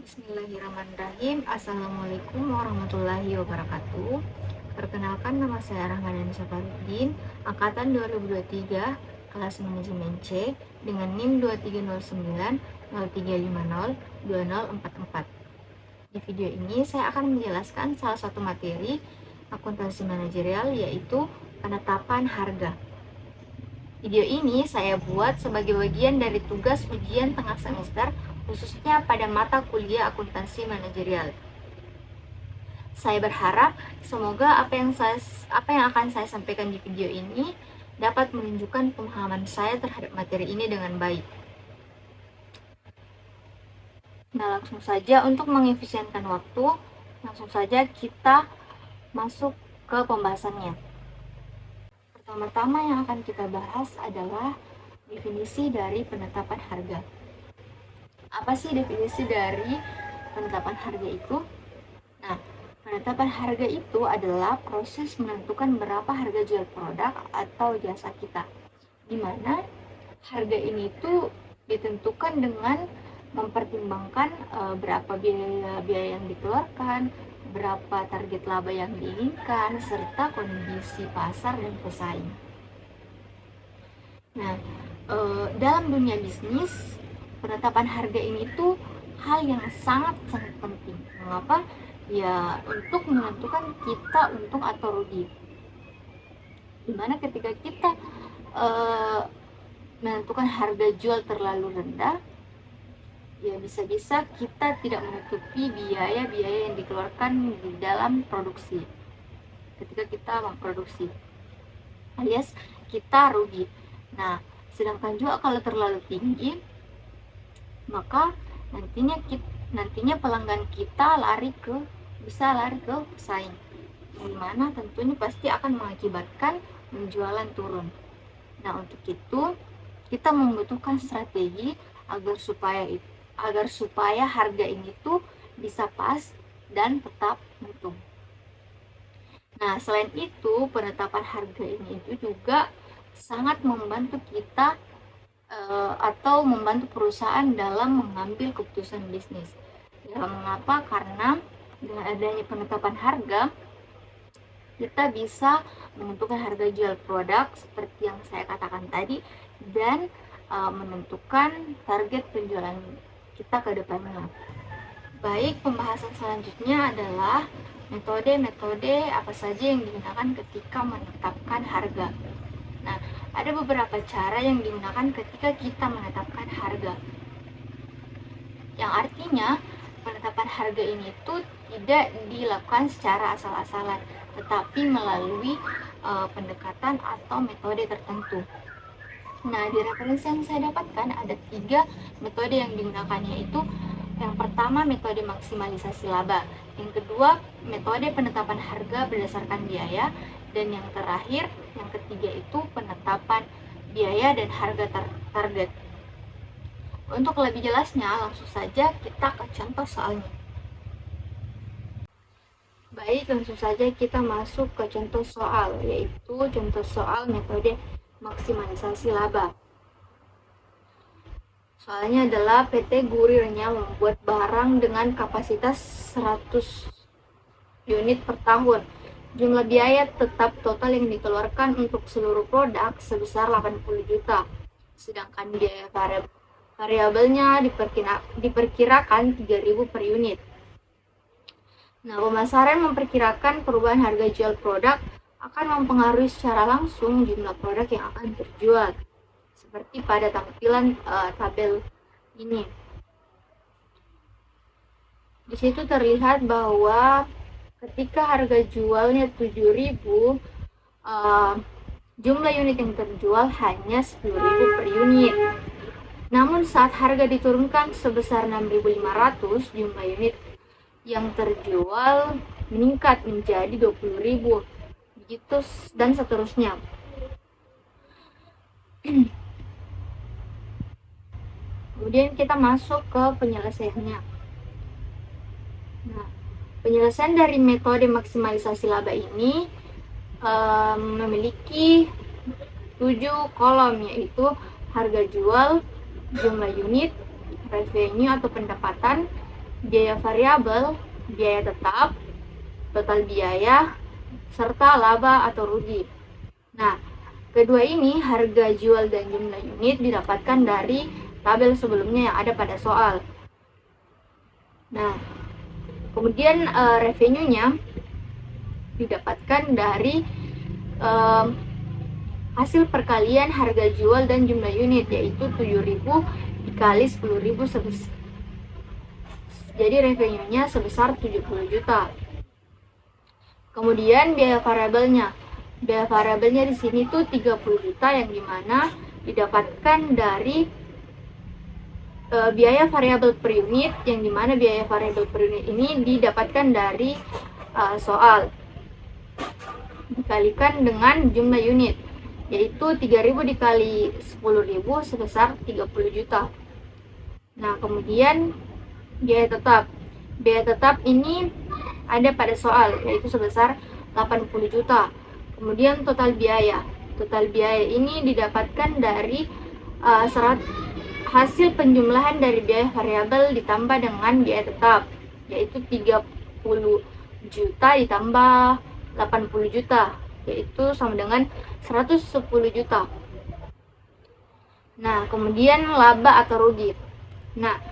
Bismillahirrahmanirrahim. Assalamualaikum warahmatullahi wabarakatuh. Perkenalkan, nama saya Rahmadani Safarudin, angkatan 2023, kelas manajemen C, dengan NIM 230903502044. Di video ini saya akan menjelaskan salah satu materi akuntansi manajerial, yaitu penetapan harga. Video ini saya buat sebagai bagian dari tugas ujian tengah semester, khususnya pada mata kuliah akuntansi manajerial. Saya berharap semoga apa yang akan saya sampaikan di video ini dapat menunjukkan pemahaman saya terhadap materi ini dengan baik. Nah, langsung saja untuk mengefisienkan waktu, langsung saja kita masuk ke pembahasannya. Pertama-tama yang akan kita bahas adalah definisi dari penetapan harga. Apa sih definisi dari penetapan harga itu? Nah, penetapan harga itu adalah proses menentukan berapa harga jual produk atau jasa kita, di mana harga ini itu ditentukan dengan mempertimbangkan berapa biaya yang dikeluarkan, berapa target laba yang diinginkan, serta kondisi pasar dan pesaing. Nah, dalam dunia bisnis, penetapan harga ini tuh hal yang sangat-sangat penting. Mengapa? Ya, untuk menentukan kita untung atau rugi. Dimana ketika kita menentukan harga jual terlalu rendah, ya bisa-bisa kita tidak menutupi biaya-biaya yang dikeluarkan di dalam produksi ketika kita memproduksi, alias kita rugi. Nah, sedangkan juga kalau terlalu tinggi, maka nantinya pelanggan kita bisa lari ke pesaing, dimana tentunya pasti akan mengakibatkan penjualan turun. Nah, untuk itu kita membutuhkan strategi agar supaya harga ini tuh bisa pas dan tetap untung. Nah, selain itu, penetapan harga ini itu juga sangat membantu kita atau membantu perusahaan dalam mengambil keputusan bisnis. Ya, mengapa? Karena dengan adanya penetapan harga, kita bisa menentukan harga jual produk seperti yang saya katakan tadi, dan menentukan target penjualan kita ke depannya. Baik, pembahasan selanjutnya adalah metode-metode apa saja yang digunakan ketika menetapkan harga. Nah, ada beberapa cara yang digunakan ketika kita menetapkan harga, yang artinya penetapan harga ini tuh tidak dilakukan secara asal-asalan, tetapi melalui pendekatan atau metode tertentu. Nah, di referensi yang saya dapatkan ada 3 metode yang digunakan, yaitu yang pertama metode maksimalisasi laba, yang kedua metode penetapan harga berdasarkan biaya, dan yang terakhir, yang ketiga itu penetapan biaya dan harga target. Untuk lebih jelasnya, langsung saja kita ke contoh soalnya. Baik, langsung saja kita masuk ke contoh soal, yaitu contoh soal metode maksimalisasi laba. Soalnya adalah PT Guri Renyah membuat barang dengan kapasitas 100 unit per tahun. Jumlah biaya tetap total yang dikeluarkan untuk seluruh produk sebesar 80 juta. Sedangkan biaya variabelnya diperkirakan 3.000 per unit. Nah, pemasaran memperkirakan perubahan harga jual produk akan mempengaruhi secara langsung jumlah produk yang akan terjual, seperti pada tampilan tabel ini. Di situ terlihat bahwa ketika harga jualnya 7.000, jumlah unit yang terjual hanya 10.000 per unit. Namun saat harga diturunkan sebesar 6.500, jumlah unit yang terjual meningkat menjadi 20.000, begitu dan seterusnya. Kemudian kita masuk ke penyelesaiannya. Nah, penyelesaian dari metode maksimalisasi laba ini memiliki 7 kolom, yaitu harga jual, jumlah unit, revenue atau pendapatan, biaya variabel, biaya tetap, total biaya, serta laba atau rugi. Nah, kedua ini harga jual dan jumlah unit didapatkan dari tabel sebelumnya yang ada pada soal. Nah, kemudian revenue-nya didapatkan dari hasil perkalian harga jual dan jumlah unit, yaitu 7.000 dikali 10.000 jadi revenue-nya sebesar 70 juta. Kemudian biaya variabelnya. Biaya variabelnya di sini tuh 30 juta yang dimana didapatkan dari biaya variabel per unit, yang dimana biaya variabel per unit ini didapatkan dari soal dikalikan dengan jumlah unit, yaitu 3.000 dikali 10.000 sebesar 30 juta. Nah, kemudian biaya tetap. Biaya tetap ini ada pada soal, yaitu sebesar 80 juta. Kemudian total biaya. Total biaya ini didapatkan dari hasil penjumlahan dari biaya variabel ditambah dengan biaya tetap, yaitu 30 juta ditambah 80 juta, yaitu sama dengan 110 juta. Nah, kemudian laba atau rugi. Nah,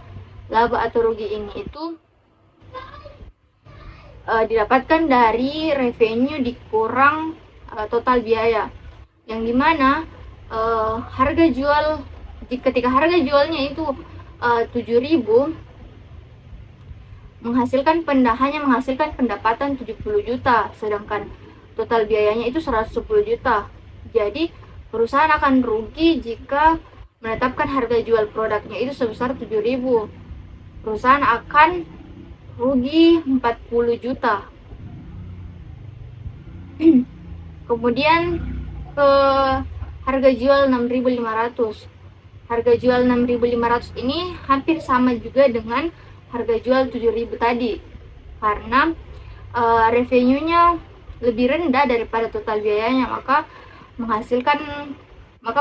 laba atau rugi ini itu didapatkan dari revenue dikurang total biaya, yang dimana harga jual, ketika harga jualnya itu 7.000 menghasilkan pendapatan 70 juta, sedangkan total biayanya itu 110 juta. Jadi perusahaan akan rugi jika menetapkan harga jual produknya itu sebesar 7.000. Perusahaan akan rugi 40 juta. Kemudian ke harga jual 6.500. Harga jual 6.500 ini hampir sama juga dengan harga jual 7.000 tadi, karena revenue-nya lebih rendah daripada total biayanya, maka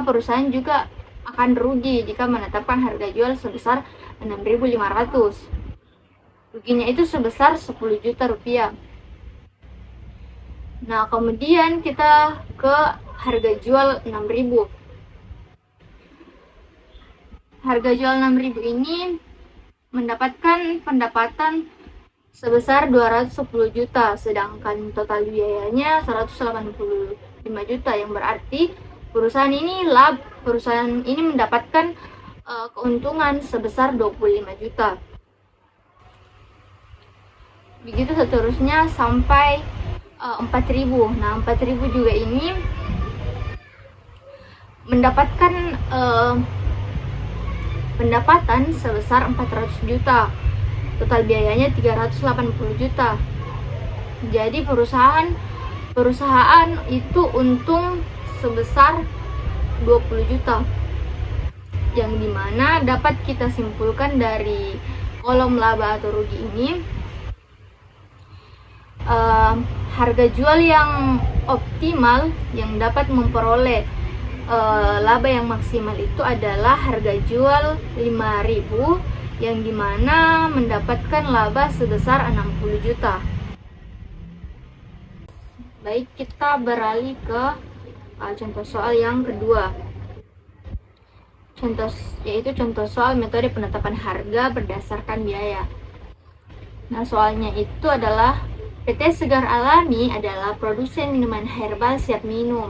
perusahaan juga akan rugi jika menetapkan harga jual sebesar 6.500. Ruginya itu sebesar 10 juta rupiah. Nah, kemudian kita ke harga jual 6.000. Harga jual 6.000 ini mendapatkan pendapatan sebesar 210 juta, sedangkan total biayanya 185 juta, yang berarti perusahaan ini mendapatkan keuntungan sebesar 25 juta. Begitu seterusnya sampai 4.000. Nah, 4.000 juga ini mendapatkan pendapatan sebesar 400 juta. Total biayanya 380 juta. Jadi perusahaan itu untung sebesar 20 juta. Yang dimana dapat kita simpulkan dari kolom laba atau rugi ini, harga jual yang optimal yang dapat memperoleh laba yang maksimal itu adalah harga jual 5.000, yang dimana mendapatkan laba sebesar 60 juta. Baik, kita beralih ke contoh soal yang kedua, yaitu contoh soal metode penetapan harga berdasarkan biaya. Nah, soalnya itu adalah PT Segar Alami adalah produsen minuman herbal siap minum,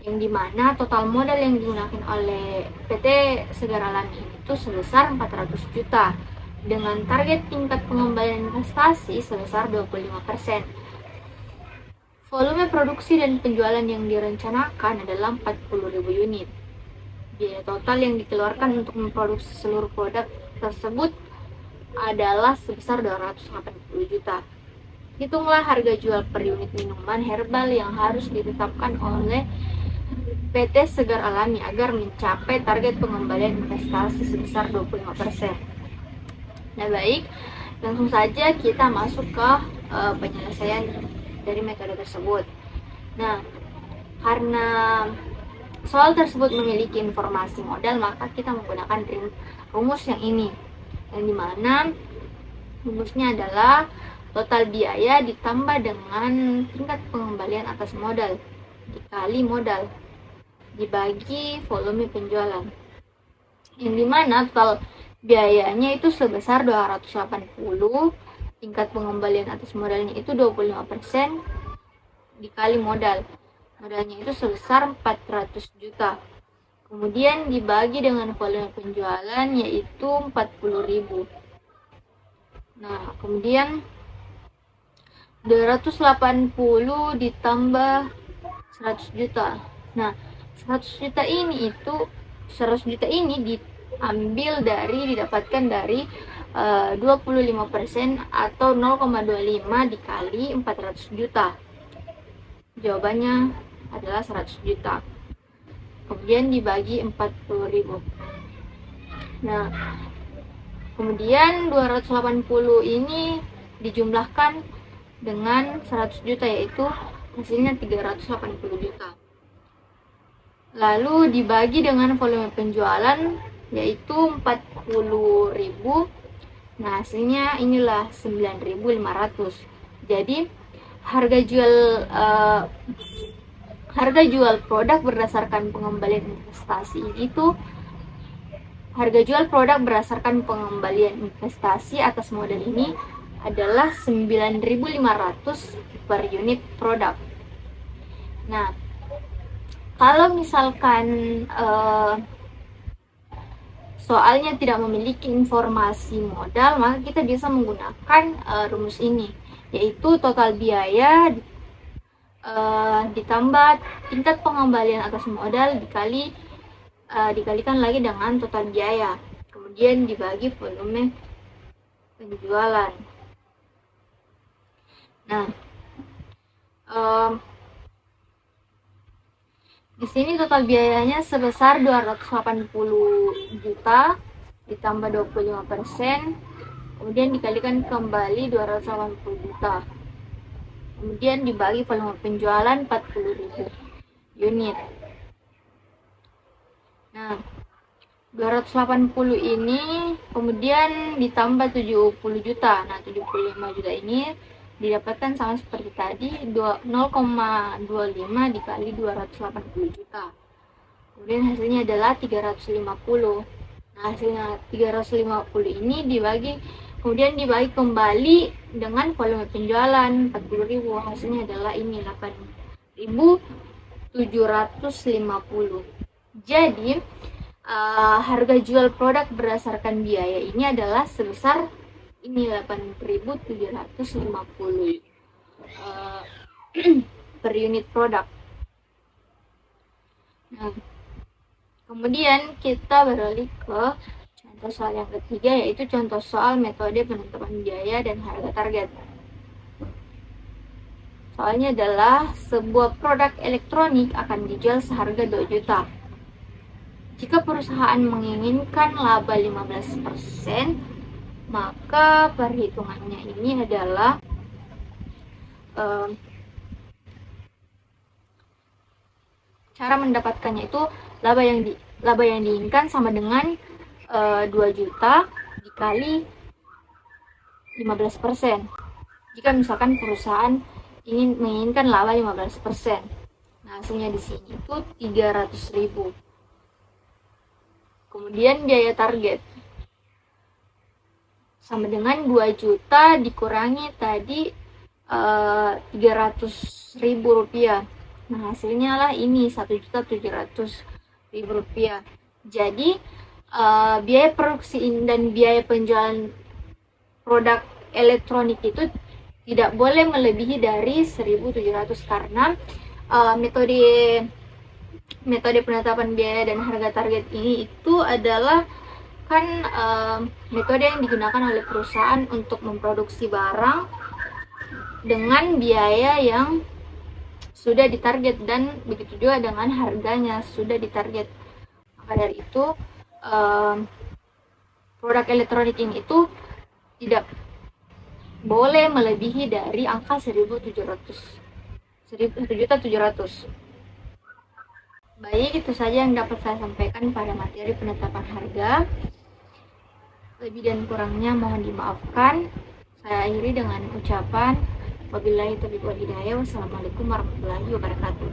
yang dimana total modal yang digunakan oleh PT Segar Alami itu sebesar 400 juta dengan target tingkat pengembalian investasi sebesar 25%. Volume produksi dan penjualan yang direncanakan adalah 40.000 unit. Biaya total yang dikeluarkan untuk memproduksi seluruh produk tersebut adalah sebesar 280 juta. Hitunglah harga jual per unit minuman herbal yang harus ditetapkan oleh PT Segar Alami agar mencapai target pengembalian investasi sebesar 25%. Nah, baik, langsung saja kita masuk ke penyelesaian dari metode tersebut. Nah, karena soal tersebut memiliki informasi modal, maka kita menggunakan rumus yang ini, yang dimana Rumusnya adalah total biaya ditambah dengan tingkat pengembalian atas modal dikali modal dibagi volume penjualan, yang dimana total biayanya itu sebesar 280, tingkat pengembalian atas modalnya itu 25%, dikali modalnya itu sebesar 400 juta, kemudian dibagi dengan volume penjualan yaitu 40.000. Nah, kemudian 280 ditambah 100 juta. Nah, 100 juta ini didapatkan dari 25% atau 0,25 dikali 400 juta. Jawabannya adalah 100 juta. Kemudian dibagi 40.000. Nah, kemudian 280 ini dijumlahkan dengan 100 juta, yaitu hasilnya 380 juta. Lalu dibagi dengan volume penjualan yaitu 40.000. Nah, hasilnya inilah 9.500. Jadi harga jual produk berdasarkan pengembalian investasi atas modal ini adalah 9.500 per unit produk. Nah, kalau misalkan soalnya tidak memiliki informasi modal, maka kita bisa menggunakan rumus ini, yaitu total biaya ditambah tingkat pengembalian atas modal dikalikan lagi dengan total biaya, kemudian dibagi volume penjualan. Nah, di sini total biayanya sebesar 280 juta ditambah 25%, kemudian dikalikan kembali 280 juta, kemudian dibagi volume penjualan 40.000 unit. Nah, 280 ini kemudian ditambah 70 juta. Nah, 75 juta ini didapatkan sama seperti tadi, 0,25 dikali 280 juta. Kemudian hasilnya adalah 350. Nah, hasilnya 350 ini kemudian dibagi kembali dengan volume penjualan 40.000. Hasilnya adalah ini 8.750. Jadi harga jual produk berdasarkan biaya ini adalah sebesar ini 8.750 per unit produk. Nah, kemudian kita beralih ke contoh soal yang ketiga, yaitu contoh soal metode penetapan biaya dan harga target. Soalnya adalah sebuah produk elektronik akan dijual seharga 2 juta. Jika perusahaan menginginkan laba 15%, maka perhitungannya ini adalah cara mendapatkannya itu laba yang diinginkan sama dengan 2 juta dikali 15%. Jika misalkan perusahaan menginginkan laba 15%. Nah, hasilnya di sini itu 300.000. Kemudian biaya target sama dengan 2 juta dikurangi tadi 300.000 rupiah. Nah, hasilnya lah ini 1.700.000 rupiah. Jadi biaya produksi dan biaya penjualan produk elektronik itu tidak boleh melebihi dari 1.700, karena metode penetapan biaya dan harga target ini itu adalah metode yang digunakan oleh perusahaan untuk memproduksi barang dengan biaya yang sudah ditarget, dan begitu juga dengan harganya sudah ditarget. Maka dari itu produk elektronik ini itu tidak boleh melebihi dari angka 1.700. Baik, itu saja yang dapat saya sampaikan pada materi penetapan harga. Lebih dan kurangnya mohon dimaafkan. Saya akhiri dengan ucapan wabillahi taufiq wal hidayah. Wassalamualaikum warahmatullahi wabarakatuh.